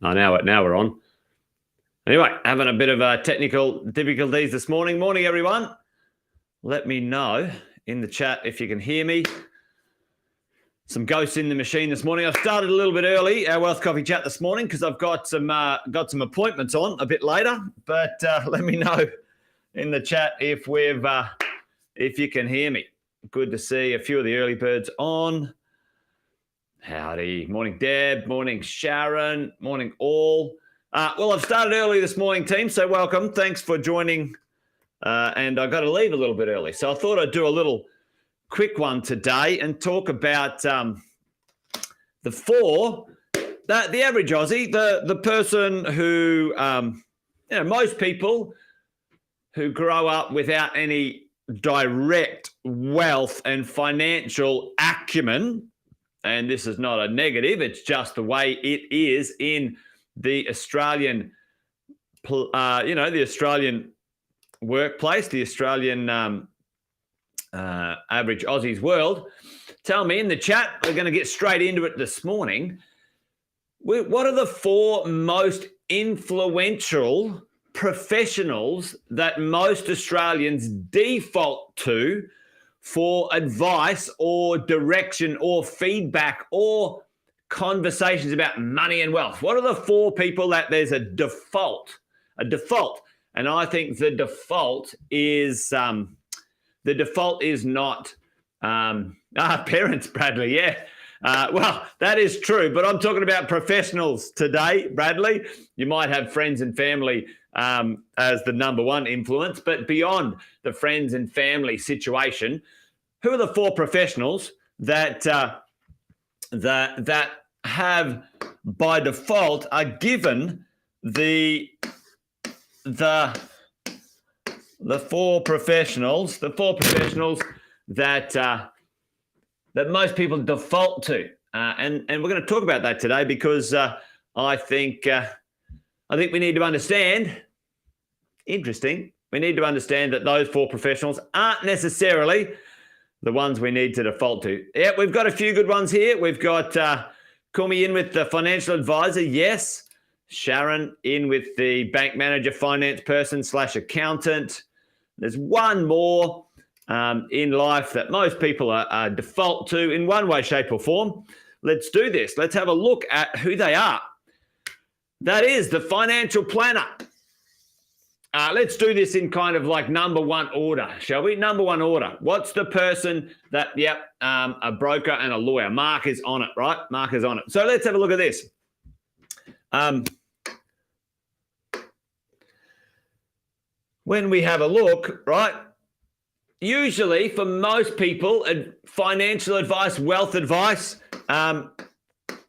Oh, now we're on. Anyway, having a bit of technical difficulties this morning. Morning, everyone. Let me know in the chat if you can hear me. Some ghosts in the machine this morning. I've started a little bit early, our Wealth Coffee Chat this morning, because I've got some appointments on a bit later. But let me know in the chat if you can hear me. Good to see a few of the early birds on. Howdy. Morning, Deb. Morning, Sharon. Morning, all. Well, I've started early this morning, team, so welcome. Thanks for joining. And I've got to leave a little bit early. So I thought I'd do a little quick one today and talk about the average Aussie, the person who, most people who grow up without any direct wealth and financial acumen. And this is not a negative, it's just the way it is in the Australian, the Australian workplace, the Australian average Aussies world. Tell me in the chat, we're going to get straight into it this morning. What are the 4 most influential professionals that most Australians default to for advice or direction or feedback or conversations about money and wealth? What are the 4 people that there's a default? And I think the default is not parents, Bradley. Yeah. Well, that is true, but I'm talking about professionals today, Bradley. You might have friends and family as the number one influence, but beyond the friends and family situation, who are the 4 professionals that have by default are given the 4 professionals that most people default to, and we're going to talk about that today because I think we need to understand. Interesting. We need to understand that those 4 professionals aren't necessarily the ones we need to default to. Yeah, we've got a few good ones here. We've got Kumi in with the financial advisor. Yes. Sharon in with the bank manager, finance person / accountant. There's one more in life that most people are default to in one way, shape or form. Let's do this. Let's have a look at who they are. That is the financial planner. let's do this in kind of like number one order, shall we? Number one order. What's the person that, a broker and a lawyer. Mark is on it, right? Mark is on it. So let's have a look at this. When we have a look, right, usually for most people, financial advice, wealth advice,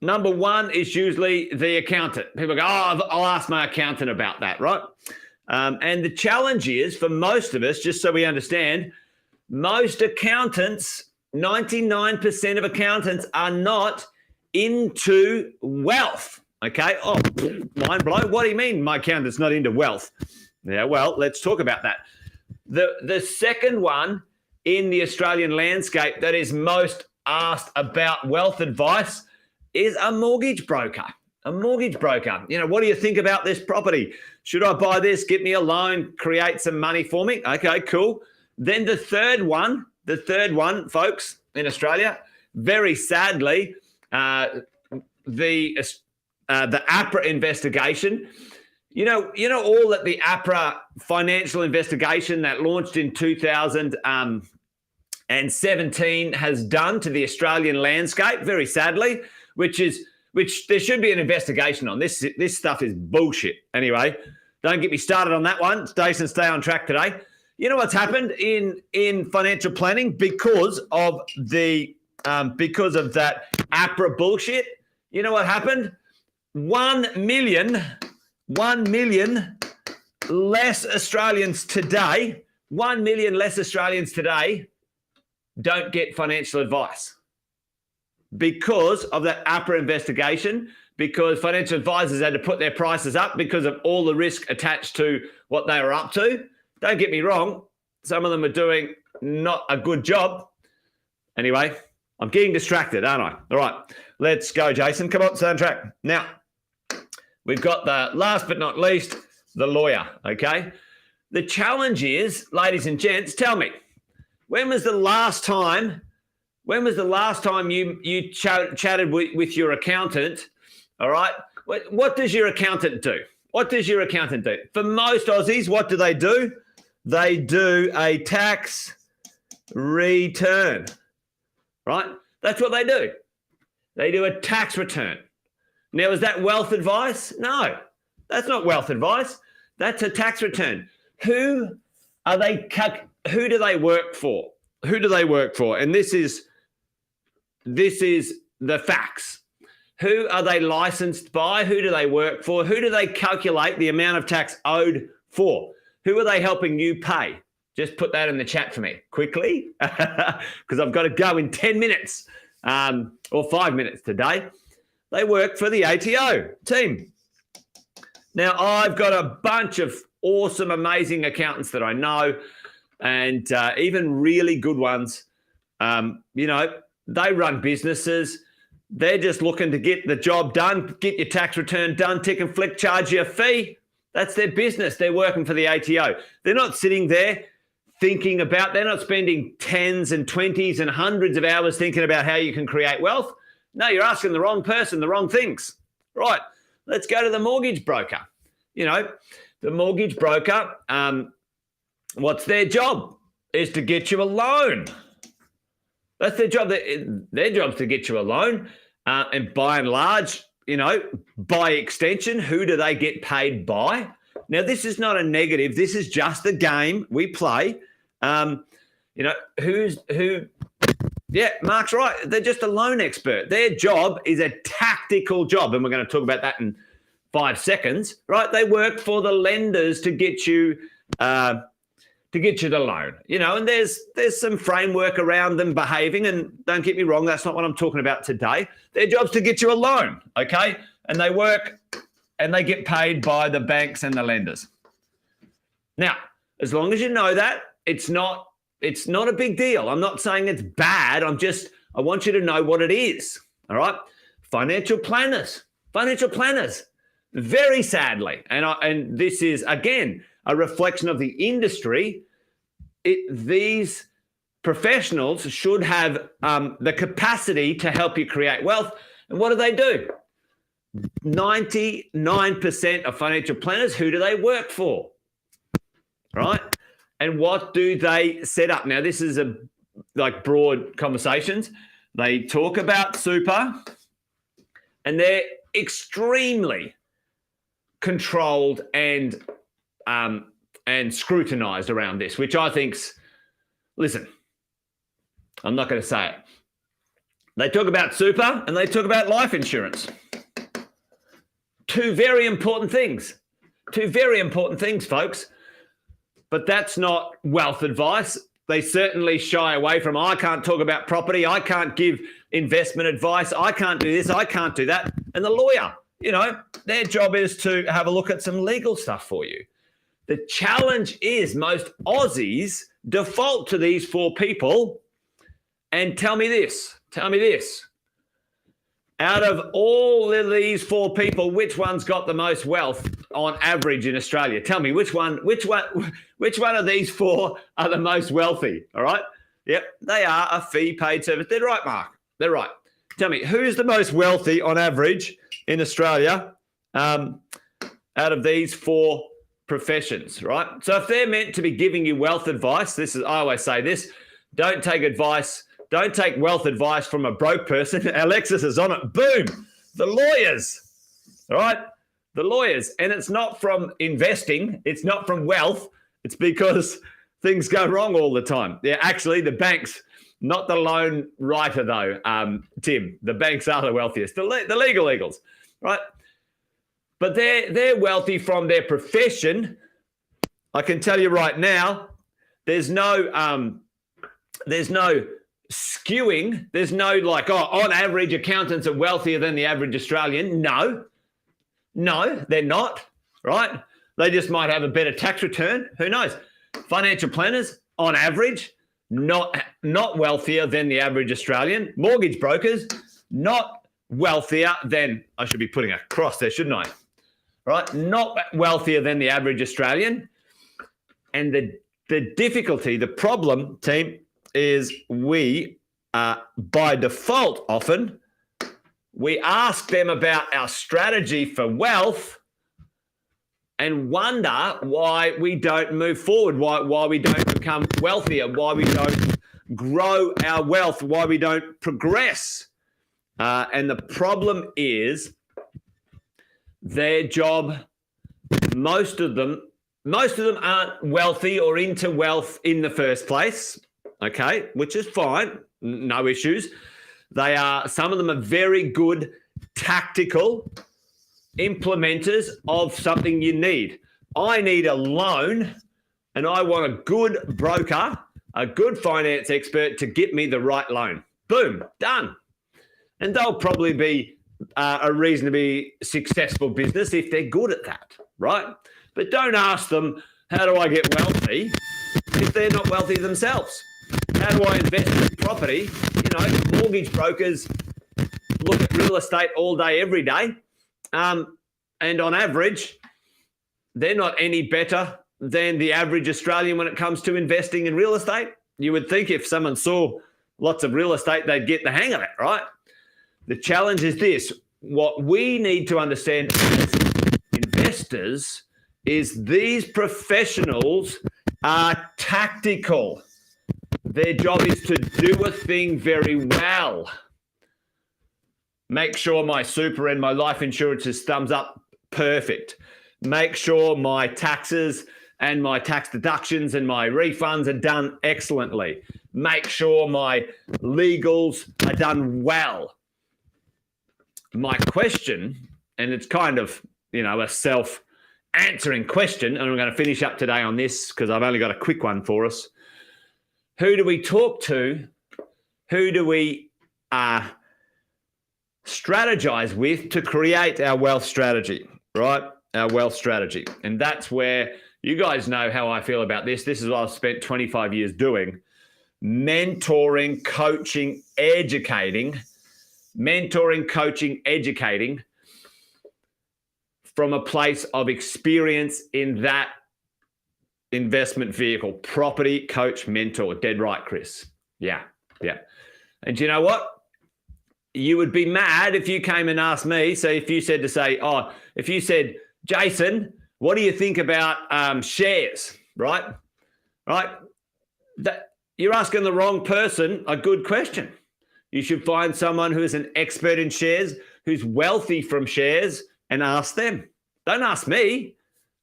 number one is usually the accountant. People go, I'll ask my accountant about that, right? And the challenge is for most of us, just so we understand, most accountants, 99% of accountants are not into wealth. Okay. Oh, mind blown. What do you mean my accountant's not into wealth? Yeah, well, let's talk about that. The second one in the Australian landscape that is most asked about wealth advice is a mortgage broker. A mortgage broker. What do you think about this property? Should I buy this? Get me a loan, create some money for me? Okay, cool. Then the third one, folks, in Australia, very sadly, the APRA investigation. All that the APRA financial investigation that launched in 2017 has done to the Australian landscape, very sadly, which there should be an investigation on. This stuff is bullshit. Anyway, don't get me started on that one. Jason, stay on track today. You know what's happened in financial planning because of that APRA bullshit? You know what happened? 1 million less Australians today don't get financial advice because of that APRA investigation, because financial advisors had to put their prices up because of all the risk attached to what they were up to. Don't get me wrong, some of them are doing not a good job. Anyway, I'm getting distracted, aren't I? All right, let's go, Jason. Come on, soundtrack. Now, we've got the last but not least, the lawyer, okay? The challenge is, ladies and gents, tell me, when was the last time you chatted with your accountant, all right? What does your accountant do? What does your accountant do? For most Aussies, what do? They do a tax return, right? That's what they do. They do a tax return. Now, is that wealth advice? No, that's not wealth advice. That's a tax return. Who do they work for? Who do they work for? And this is the facts. Who are they licensed by? Who do they work for? Who do they calculate the amount of tax owed for? Who are they helping you pay? Just put that in the chat for me quickly because I've got to go in 10 minutes or 5 minutes today. They work for the ATO team. Now, I've got a bunch of awesome, amazing accountants that I know and even really good ones. They run businesses. They're just looking to get the job done, get your tax return done, tick and flick, charge you a fee. That's their business. They're working for the ATO. They're not sitting there they're not spending tens and 20s and hundreds of hours thinking about how you can create wealth. No, you're asking the wrong person, the wrong things. Right, let's go to the mortgage broker. The mortgage broker, what's their job? Is to get you a loan. That's their job. Their job's to get you a loan. And by and large, by extension, who do they get paid by? Now, this is not a negative. This is just a game we play. Yeah, Mark's right. They're just a loan expert. Their job is a tactical job, and we're going to talk about that in 5 seconds, right? They work for the lenders to get you the loan, and there's some framework around them behaving, and don't get me wrong, that's not what I'm talking about today. Their job's to get you a loan, okay? And they work and they get paid by the banks and the lenders. Now, as long as you know that, it's not a big deal. I'm not saying it's bad. I want you to know what it is, all right? Financial planners, very sadly, and this is, again, a reflection of the industry. These professionals should have the capacity to help you create wealth. And what do? 99% of financial planners, who do they work for? right? And what do they set up? Now, this is like broad conversations. They talk about super, and they're extremely controlled and scrutinized around this, which I think's, listen, I'm not going to say it. They talk about super and they talk about life insurance. Two very important things. Two very important things, folks. But that's not wealth advice. They certainly shy away from, I can't talk about property. I can't give investment advice. I can't do this. I can't do that. And the lawyer, their job is to have a look at some legal stuff for you. The challenge is most Aussies default to these four people. And tell me this. Out of all of these four people, which one's got the most wealth on average in Australia? Tell me which one of these four are the most wealthy? All right. Yep. They are a fee paid service. They're right, Mark. They're right. Tell me, who's the most wealthy on average in Australia out of these four professions, right? So if they're meant to be giving you wealth advice, I always say this, don't take wealth advice from a broke person. Alexis is on it. Boom. The lawyers, all right? The lawyers. And it's not from investing. It's not from wealth. It's because things go wrong all the time. Yeah, actually, the banks, not the loan writer though, Tim. The banks are the wealthiest. The legal eagles, right? But they're wealthy from their profession. I can tell you right now, there's no skewing. There's no on average accountants are wealthier than the average Australian. No, they're not, right? They just might have a better tax return. Who knows? Financial planners, on average, not wealthier than the average Australian. Mortgage brokers, not wealthier than, I should be putting a cross there, shouldn't I? Right? Not wealthier than the average Australian. And the difficulty, the problem, team, is we, by default often, we ask them about our strategy for wealth and wonder why we don't move forward, why we don't become wealthier, why we don't grow our wealth, why we don't progress. And the problem is their job, most of them aren't wealthy or into wealth in the first place, okay, which is fine, no issues. Some of them are very good tactical implementers of something you need. I need a loan and I want a good broker, a good finance expert to get me the right loan. Boom, done. And they'll probably be a reasonably successful business if they're good at that, right? But don't ask them, how do I get wealthy, if they're not wealthy themselves? How do I invest in property? Mortgage brokers look at real estate all day, every day. And on average, they're not any better than the average Australian when it comes to investing in real estate. You would think if someone saw lots of real estate, they'd get the hang of it, right? The challenge is this. What we need to understand as investors is these professionals are tactical. Their job is to do a thing very well. Make sure my super and my life insurance is thumbs up, perfect. Make sure my taxes and my tax deductions and my refunds are done excellently. Make sure my legals are done well. My question, and it's kind of, a self-answering question, and I'm going to finish up today on this because I've only got a quick one for us. Who do we talk to? Who do we strategize with to create our wealth strategy, right? Our wealth strategy. And that's where you guys know how I feel about this. This is what I've spent 25 years doing. Mentoring, coaching, educating from a place of experience in that investment vehicle, property, coach, mentor. Dead right, Chris. Yeah. And you know what? You would be mad if you came and asked me. So if you said, Jason, what do you think about shares? right? Right? That you're asking the wrong person a good question. You should find someone who is an expert in shares, who's wealthy from shares, and ask them. Don't ask me,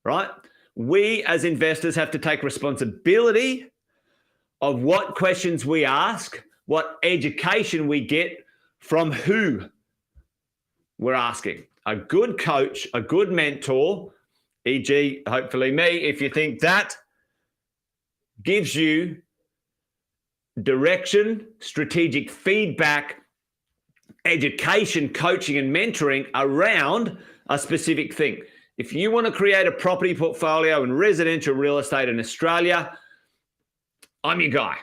right? We as investors have to take responsibility of what questions we ask, what education we get from who we're asking. A good coach, a good mentor, e.g., hopefully me, if you think that gives you direction, strategic feedback, education, coaching, and mentoring around a specific thing. If you want to create a property portfolio in residential real estate in Australia, I'm your guy.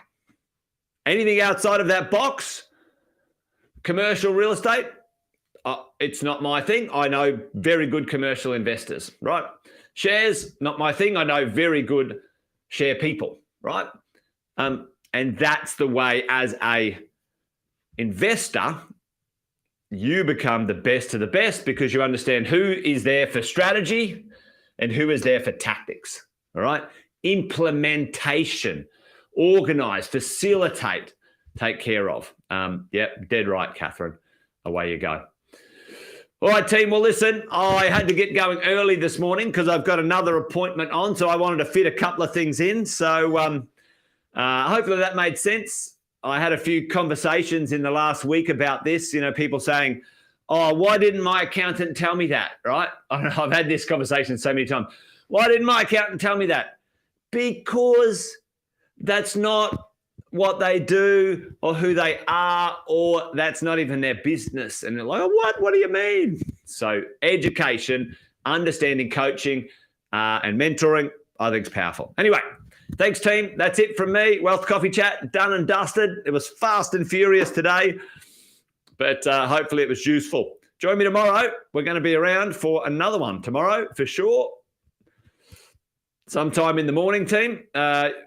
Anything outside of that box, commercial real estate, it's not my thing. I know very good commercial investors, right? Shares, not my thing. I know very good share people, right? And that's the way as a investor, you become the best of the best because you understand who is there for strategy and who is there for tactics, all right? Implementation, organize, facilitate, take care of. Yep, dead right, Catherine. Away you go. All right, team. Well, listen, I had to get going early this morning because I've got another appointment on, so I wanted to fit a couple of things in. So hopefully that made sense. I had a few conversations in the last week about this, people saying, oh, why didn't my accountant tell me that, right? I've had this conversation so many times. Why didn't my accountant tell me that? Because that's not what they do or who they are, or that's not even their business. And they're like, oh, what? What do you mean? So education, understanding, coaching, and mentoring, I think is powerful. Anyway, thanks, team. That's it from me. Wealth Coffee Chat, done and dusted. It was fast and furious today, but hopefully it was useful. Join me tomorrow. We're going to be around for another one tomorrow for sure. Sometime in the morning, team,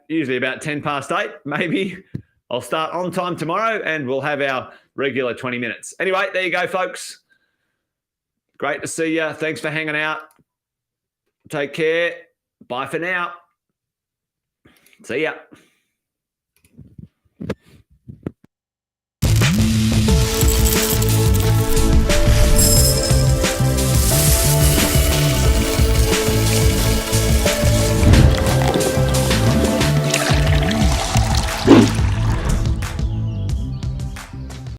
usually about 10 past 8, maybe. I'll start on time tomorrow and we'll have our regular 20 minutes. Anyway, there you go, folks. Great to see you. Thanks for hanging out. Take care. Bye for now. See ya.